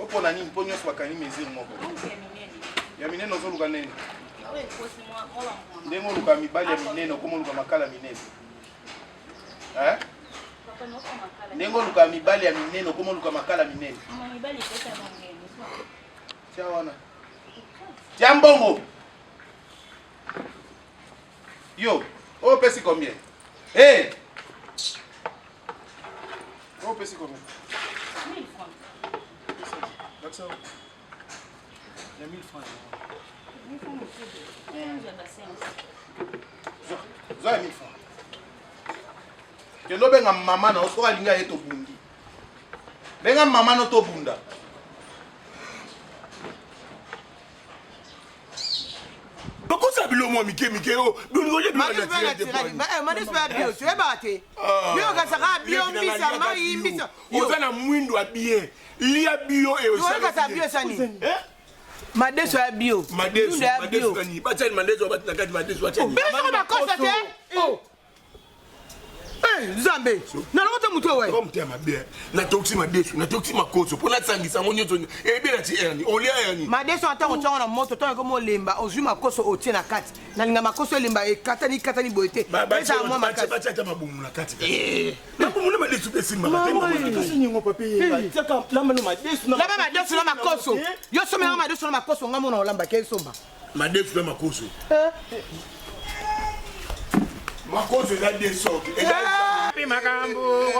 Opo na nini ponyo swa kani mesure moko. Ya minene ozoluka nene. Ndengo luka mibali ya minene komo luka makala minene. Hein? Ndengo luka mibali ya minene komo luka makala minene. Mibali pesa ngene. Tia wana. Tia mbongo. Yo, oh pesi combien? Eh. Oh pesi combien? 1000 francs. D'accord. Il y a 1000 francs. 1000 francs, monsieur. J'ai la séance. Zo 1000 francs. Kendo benga mama na osoka linga yeto bundi. Benga mama no to bunda. Pourquoi ça bilo moi Mickey oh bingo je Madis ba bio tu es batté. Bio ka saka bio mbisa mai mbisa. Ozana mwindo a bien. Lia bio et aussi. Tu ka bio sani. Madis ba bio. Madis kani. Ba tani madis ba tani kati madis wa tani. Besa ma kosa te. Oh. Zambe. Na lokota mutu we. Comme tu ma bien. Na toxi madis, na toxi makoso. Pona tsangisa ngonyo to. E bien na ti erni. Olia erni. Madis on tanga tanga na moto tanga ko lemba. Ozui makoso otie na kati. Na linga makoso lemba e katani boite. Besa moi makati. Ba tata mabumu na kati. Na bumu na madis pe simba. Kasi nyingo papi. Tiaka lamba no madis na. Lamba madis na makoso. Yo so me na madis na makoso ngamo na olamba ke somba. Madis na makoso. Makoso eza desoki. Pi makambu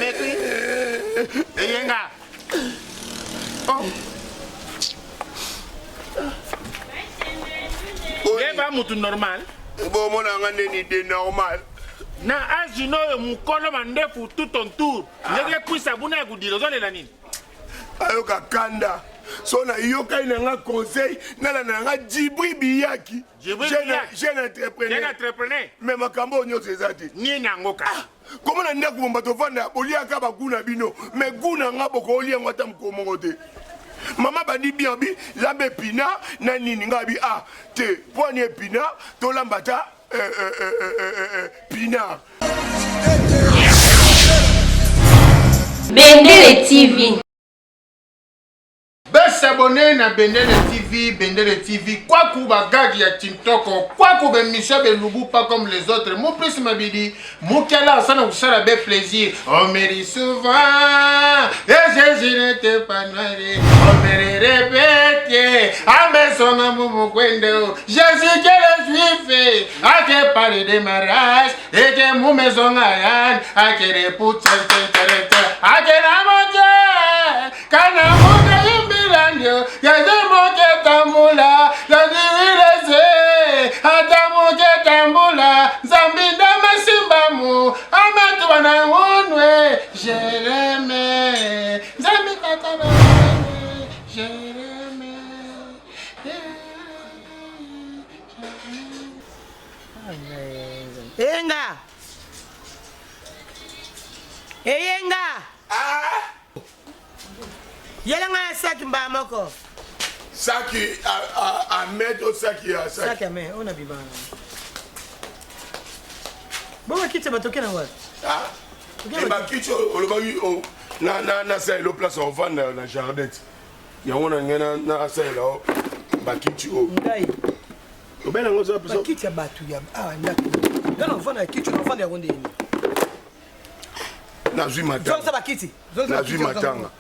mekwi. Eyenga. Oh. Yeba mutu normal. Bon mon ngane ni de normal. Na azino mukolo mandefu tout ton tour. Ngeke kwisa buna kudilo zole la nini? Ayoka kanda. So na yoka inanga conseil nala nanga Djibri Biyaki. Jeune entrepreneur. Mais makambo nyose ezati. Ni nangoka. Comment na ndako bomba to vanda oliaka bakuna bino. Mais guna ngabo ko olianga tam ko mongote. Mama bandi bien bi lambe pina na nini ngabi te poigne pina to lambata pina. Bendele TV. S'abonner na Bendele TV, quoi kuba gagi ya Tintoko, quoi kuba Michel Belubu pas comme les autres, mon plus mabidi, mon kala ça nous sera bien plaisir, on mérite souvent, et je n'étais pas noiré, on mérite répété, à mes sons à mon kwendo, Jésus que le juif, à que parler de mariage, et que mon maison ayan, à que les poutres, à que la montagne, quand la montagne, Yademoke tambula, yadireze, adamoke tambula, zambinda masimbamu, amatu wana unwe, Jereme, zambi kakaba unwe, Jereme, Eyenga. Eyenga. Yela nga saki mba moko. Saki a mettre saki a saki. Saki ame ona bibana. Bonga kitse batoke na wapi? E ba kitse olobangi o na sa lo place on vend na jardin. Ya wona ngena na sa la ba kitse o. Ngai. O bena ngoza pesa. Ba kitse batu ya ndako. Ngana on vend na kitse on vend ya ronde ni. Na zui matanga. Zonza ba kitse. Na zui matanga.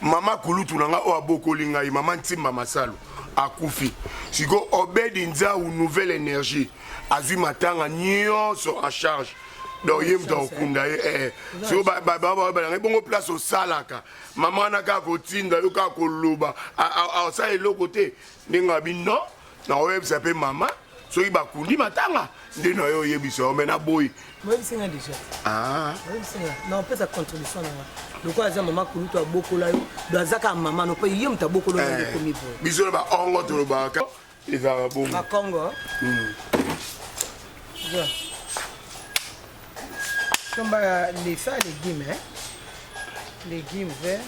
Mama kulutu nanga o abokoli ngai mama ntimba masalo akufi siko obedi nza ou nouvelle énergie azui matanga nyonso en charge donc yem to kunda so ba bongo place au salaka mama na ka kotinda yo ka koloba a sa eloko te ndinga bino na websa pe mama so iba kundi matanga ndino yo yebisa o mena boy moi singa déjà moi singa non peut sa contribution na le quoi za mama kulutu abokola yo dazaka mama no pe yem ta bokola yo komi bo biso ba ongo to ba ka eza bon ba Congo ja tomba les ça légumes verts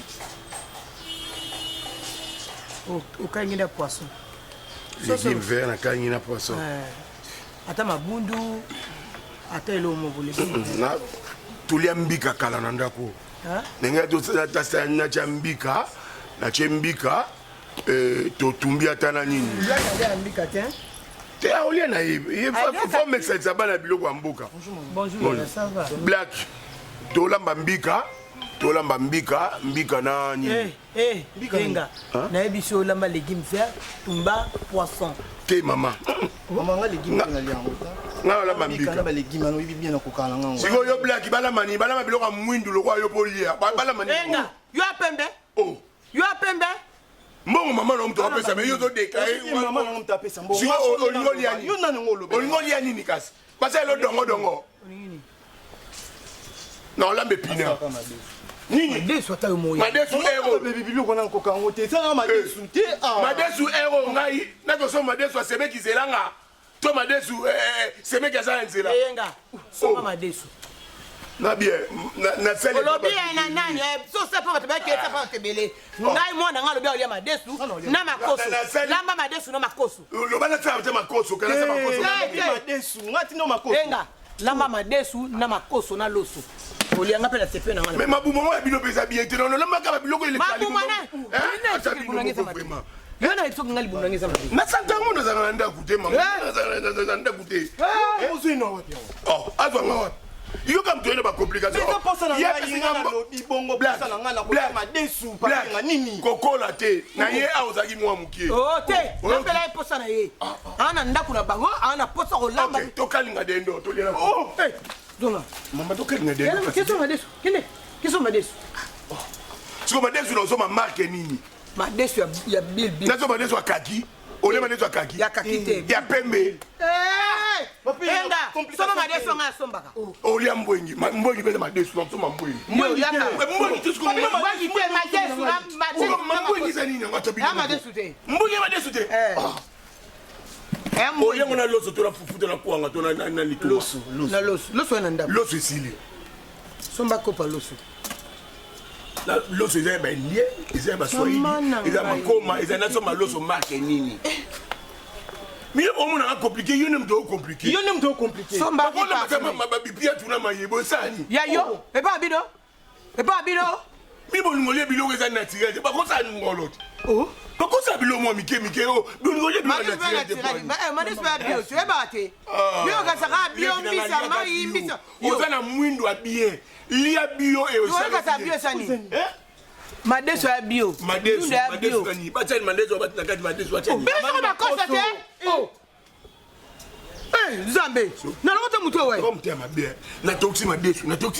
au kangina poisson légumes verts na kangina poisson ata mabundu ata elo mo bole na tulia mbika kala na ndako ndenge tosala tia mbika na tie mbika totumbi ata na nini te aolia na ye fo mesalisa bana biloko ya mboka black tolamba mbika na nini benga nayebi so olamba légume vert tumba poisson te mama nga légume na liango nga olamba mbika na ba légume ano bien na kokala nga siko yo black balamba biloko ya mwindu lokwa yo polia balamba ni benga yo apembe oh yo apembe mbongo mama na mtu apesa me yo to déclarer mama na mtu apesa mbongo siko olingolia nini yo nani ngolo olingolia nini kasi pasa lo dongo na olambe pina nini madesu ata yo moyi madesu ero bébé biloko na kokango te ça madesu te madesu ero ngai na to so madesu asemeki zelanga to madesu semeki azala nzela yenga soma madesu na bien na sele lobi na nani so ça pas te baki ça pas te belé ngai mwana nga lobi olia madesu na makoso lamba madesu na makoso lo bana tsa te makoso kana sa makoso madesu ngati no makoso yenga lamba madesu na makoso na loso olianga pe na sepe na ngana mais mabumo mo bino pesa bien te non lamba ka biloko ile kali mabumo na ata biloko vraiment yana itso ngali bunangeza madesu na santa mo ndo zanga nda kute mama nda kute ozino wapi oh azwa ngawa iyo kam toyena ba complication mais posa na ngai nga na lobi bongo posa na nga na ko madesu pa nga nini kokola te na ye aozaki mwa mukie oh te napela posa na ye ana ndaku na bango ana posa ko lamba to kalinga dendo to liana oh donga mama to kalinga dendo kiso madesu kinde kiso madesu siko madesu no so ma marque nini madesu ya bilbil na so madesu akaki ole madesu akaki ya kakite ya pembe enda soma madesu nga sombaka olia mbwengi pesa madesu na soma mbwengi mbwengi yaka mbwengi tusko mbwengi te madesu na madesu mbwengi za nini ngata biloko madesu te mbwengi te olia ngona loso to la fufu to la kuanga to na lituma na loso na ndabo loso esili somba kopa loso loso eza balie eza baswahili eza makoma eza naso maloso marke nini mais omona nga compliqué yo nem to compliqué somba kopa mabibia tuna mayebo sani ya yo eba bido mi bolingolie biloko eza naturel te bakosa ngolo te bakosa biloko mwa mike o bolingolie biloko naturel te madesu ya bio tu eba te bio kasaka bio mbisa mai mbisa oza na mwindo ya bien lia bio e osaka bio sani madesu ya bio madesu kani batani madesu batina kati madesu batani biso makosa te Zambe, na lokota muto we. Comme tema bien. Na toxi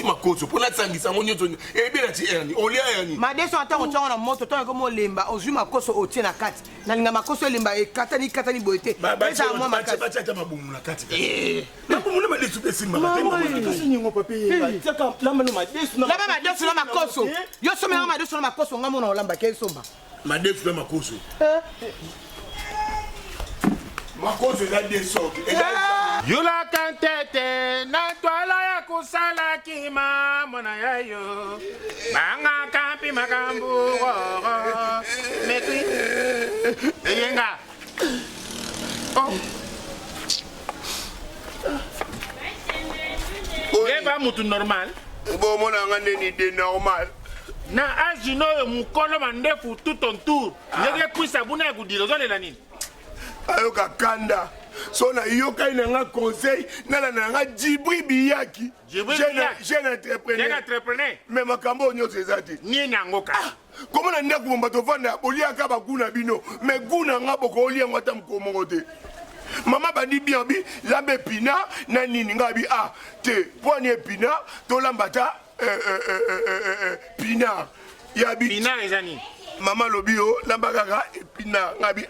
makoso. Pona tsangisa ngo nyoto. Ebela ti erni. Olia erni. Madeso ata ko tsanga na moto to ko mo lemba ozwi makoso otie na kati. Na linga makoso lemba e katani boite. Eza mo makati. Bacha mabumu na kati. Na bumu na madesu besimba. Kasi ngo papi. Tsaka lamba no madesu na. Lamba madesu na makoso. Yo some na madesu na makoso ngamo na olamba ke somba. Madesu na makoso. Makoso eza desoki. Yula kantete na twala ya kusala kima mona yayo banga kampi makambu mekwi yenga Eba mutu normal Bo mona nga neni de normal na azino yo mukolo mandefu tout ton tour yeke kwisa buna ya kudilo zole la nini ayoka kanda so na yokai na nga conseil nala na nga Djibri Biyaki jeune entrepreneur mais makambo nyonso eza te nini yango ka komo na ndako bomba tovanda boliaka baguna bino mais guna nga bokolia ngata mkomongo te mama bandi bien bi lambe pina na nini nga bi te poigne pina to lambata pina ya bi pina ezani mama lobio lamba kaka pina nga bi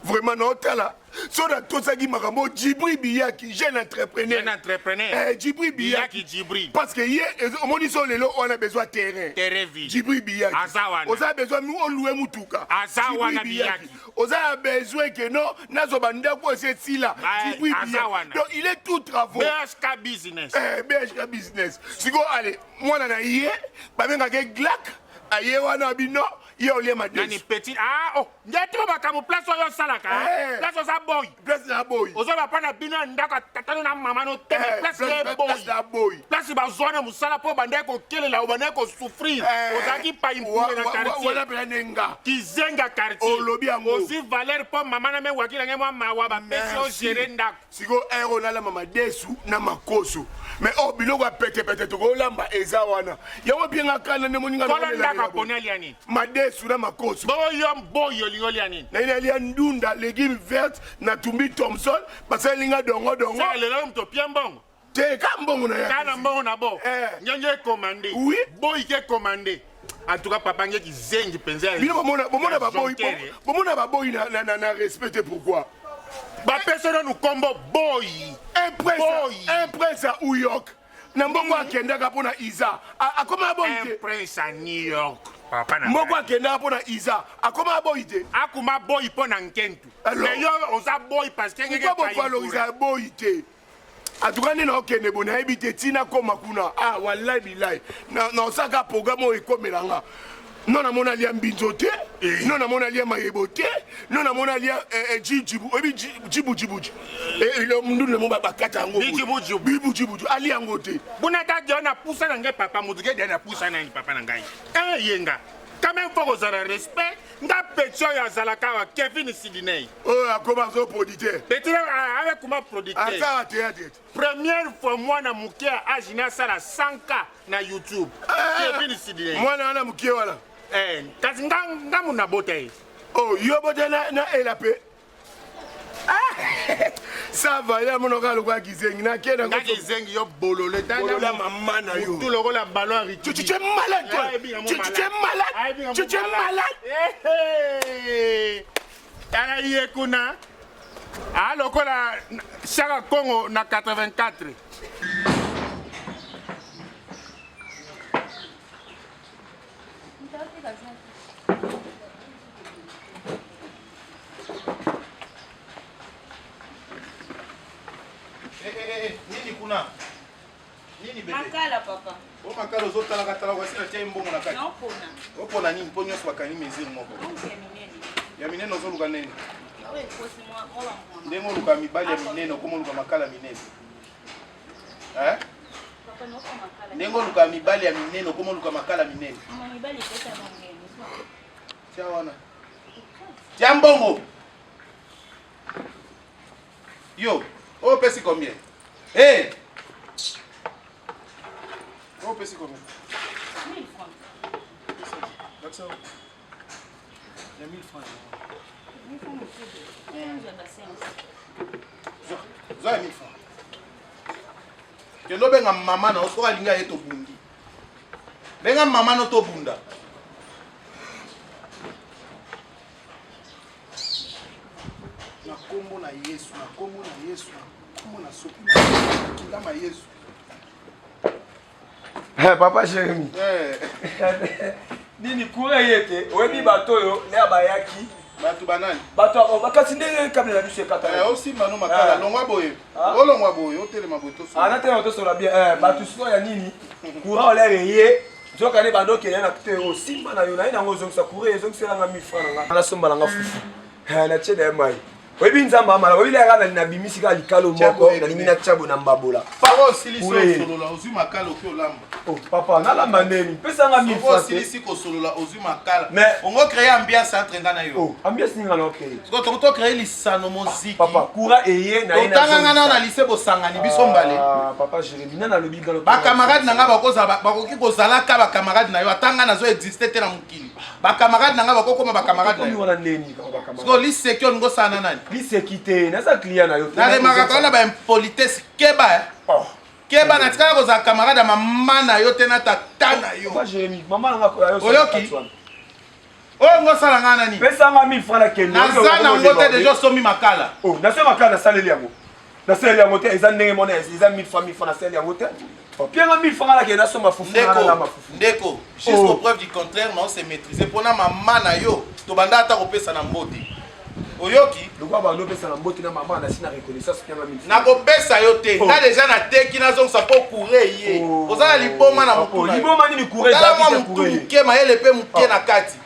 vraiment non tala so na tosaki makambo Djibri Biyaki jeune entrepreneur Djibri Biyaki parce que hier omoni so lelo on a besoin terrain Djibri Biyaki oza besoin nous on louer mutuka Djibri Biyaki oza besoin que non nazo banda ko c'est sila Djibri Biyaki donc il est tout travaux BHK business siko allez moi na hier ba benga ke glak aye wana bino Ye olia Nani madesu. petit. Ah, oh. Ndeti ba kamu place oyo salaka. Place oza boy. Place na boy. Ozo ba pana bino ndaka tatano na mama no teme. Place ye boy. Place na boy. Place ba zona musala po bande ko kelela o bande ko souffrir. Ozaki pa impume na quartier. Wala pela nenga. Kizenga quartier. Olobi yango. Ozi Valère po mama na me wakila nge mwa mawa ba pesi o gérer ndako. Siko ero na la mama desu na makoso. Mais oh biloko pete to ko lamba eza wana. Yango bienga kana ne moninga na ndaka poneli ani. Madesu na makoso. Boyo boyo lingoli ani. Na ina lia ndunda légumes vertes na tumbi Thomson parce linga dongo. Ça le lom to piembongo. Te kambongo na ya. Kana mbongo na bo. Nyenge commandé. Oui. Boy ke commandé. En tout cas papa nge ki zengi penza. Bino bomona ba boy. Bomona ba boy na respecter pourquoi? Ba personne nous combo boy. Un prince à New York. Namboko akenda kapona Isa. Akoma boy. Un prince à New York. Papa na. Mboko akenda kapona Isa. Akoma boy te. Akuma boy pona nkentu. Mais yo oza boy parce que ngeke pa valoriser boy te. Atukane na okende bona ebite tina koma kuna. Ah wallahi billahi. Na osaka programme ekomelanga. Non na mona lia mbinzote, non na mona lia mayebote, non na mona lia jibu, jibu. Et le mundu le mba bakata ngo. Jibu. Ali angote. Buna ta jona poussa na ngai papa muduke de na poussa na papa na ngai. Yenga. Quand même faut que ça respect, nga petio ya zalaka wa Kevin Sidney. Oh, akoma zo producteur. Petit avec comment producteur. Asa théâtre. Première fois moi na muke ajina sala 100K na YouTube. Kevin Sidney. Moi na muke wala. Kasi nga muna bote. Oh, yo bote na LAP. Ça va, ya monoka lokwa kizengi na kena ngo. Kizengi yo bolole tanga. La maman na yo. Tout le la ballon ari. Tu es malade toi. Tu es malade. Tala yekuna. Alors kola Chaka Congo na 84. Nini kuna? Nini bebe? Makala papa. O makala ozotala katala wasi na tia mbongo na kati. Non pona. Opona nini mpo nyonso bakani meziri moko. Ya minene ozoluka nini? Nawe kosi mwa mwa. Ndenge oluka mibali ya minene okoma oluka makala minene. Papa no makala. Ndenge oluka mibali ya minene okoma oluka makala minene. Mama mibali pesa ngeni. Tia wana. Tia mbongo. Yo, oh pesi combien? Hey! Oh pesi combien? 1000 francs. D'accord. Il y a 1000 francs. 1000 francs monsieur. Zoa 1000 francs. Kendo benga mama na osoka linga yeto bundi. Benga mama no to bunda. Na kombo na Yesu, na kombo na Yesu, na kombo na sopi na kingama Yesu. Papa Jérémy. Nini kura yeke, oyebi bato yo le abayaki. Bato banani? Bato bakasi ndenge kamela biso ekata. Aussi mano makala longwa boye. Olongwa boye, otelema boye to so. Ana te to so la bien. Bato so ya nini? Kura ole ye. Zoka ne bando ke na te aussi mana yo na ina ngozo sa kura yezo kusela nga 1000 francs nga. Na somba nga fufu. Na chede mai. Oyebi nzamba mala, oyebi la kana na bimisi ka likalo moko na limina chabo na mbabola. Paro silisi solola ozu makala okyo lamba. Oh papa, na lamba neni. Pesa nga 1000 francs. Silisi ko solola ozu makala. Mais on va créer ambiance entre ngana yo. Oh, ambiance ninga na créer. Parce que to créer lisano musique. Papa, kura eye na ina. Otanga ngana na lycée bosangani biso mbale. Ah, papa Jérémy na lobi ngalo. Ba camarade nanga bakoza bakoki kozala ka ba camarade na yo atanga na zo exister te na mukili. Ba camarade nanga bakokoma ba camarade na yo. Ko neni ka ba camarade. Parce que lycée ki on ngo sana nani? Lisekite naza client na yo na remaka kana ba impolitesse keba keba na tika ko za camarade mama na yo te na tata na yo pas Jérémy maman nga ko yo oyoki o ngo sala ngana ni pesa nga 1000 francs na kendo na zana ngote déjà somi makala oh na sema makala saleli yango na saleli yango te eza ndenge mona eza 1000 francs na saleli yango te oh bien 1000 francs na kendo na soma fufu na mafufu ndeko jusqu'au preuve du contraire non c'est maîtrisé pona mama na yo to banda ata ko pesa na mbote oyoki lokwa bando pesa na mbote na mama na sina reconnaissance bien 1000 francs na ko pesa yo te na déjà na teki na zonga po courir ye ozala liboma na mokolo liboma nini courir za ki courir ke mayele pe muke na kati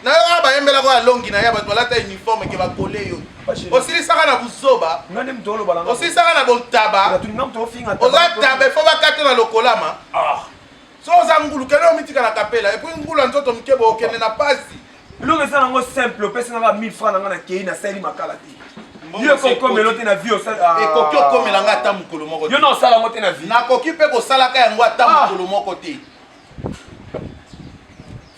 na yo bayembela ko alongi na ya bato balata uniforme ke bakole yo osilisaka na buzoba ngane mtolo balanga osilisaka na bontaba tulinga mto finga oza taba ifo bakate na lokolama so oza ngulu kende omitika na kapela epui ngulu ya nzoto moke bookende na pasi biloko eza nango simple opesi nanga 1000 francs nanga na kei nasali makala te yo kokomela te na vie ekoki okomela nga ata mokolo moko yo na osala yango te na vie nakoki mpe kosalaka yango ata mokolo moko te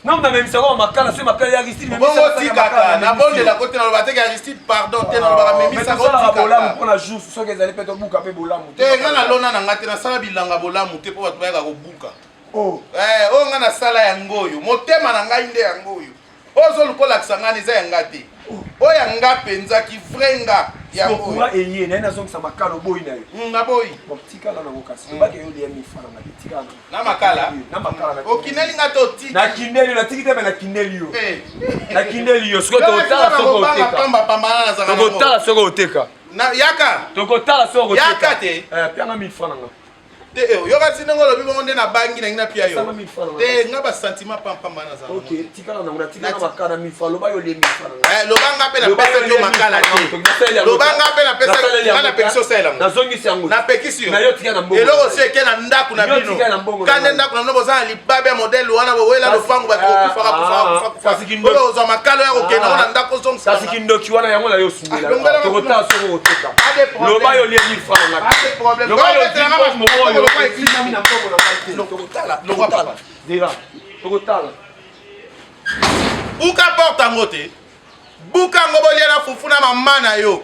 non na memisa ko makala se makala ya Aristide bongo tikaka nabondelako te naloba teke Aristide pardon te nalobaka memisaka bolamu mpona jour soki ezali mpe tobuka mpe bolamu te nga nalona na nga te nasala bilanga bolamu te mpo bato bayaka kobuka oyo nga nasala yango oyo motema na ngai nde yango oyo ozolukolakisa ngani eza yanga te oyo yanga mpenza kivrenga yangoya eye naye nazongisa makala oboyi na yo naboyi tikala nango kasi obaki yo lia mifananga te tikala na makala okineli nga to tika nakindeli natiki te mpe nakindeli yo nakindeli yo soki tokotala soki oteka yaka tokotala soki yaka te pianga 1000 francs nanga te yokati ndenge olobi bongo nde nabangi nangi napia yo te nga basentiment pampamba naza tikala nango natikala makala 1000 francs loba yo lie 1000 francs lobanga mpe napesaki yo makala te lobanga mpe napekisi osala yango nazongisi yango napekisi yo nayo tika na mbongo eloko si eke na ndako na bino kande ndako na bino boza na libabe ya modele wana bowela lopango bato kokufaka ozwa makalo ya kokenda ngo na ndako ozongisa kasi kindoki wana yango na yo osungela tokotala soko oteka loba yo lie 1000 francs nanga loba yo buka porte yango te buka yango bolia na fufu na mama na yo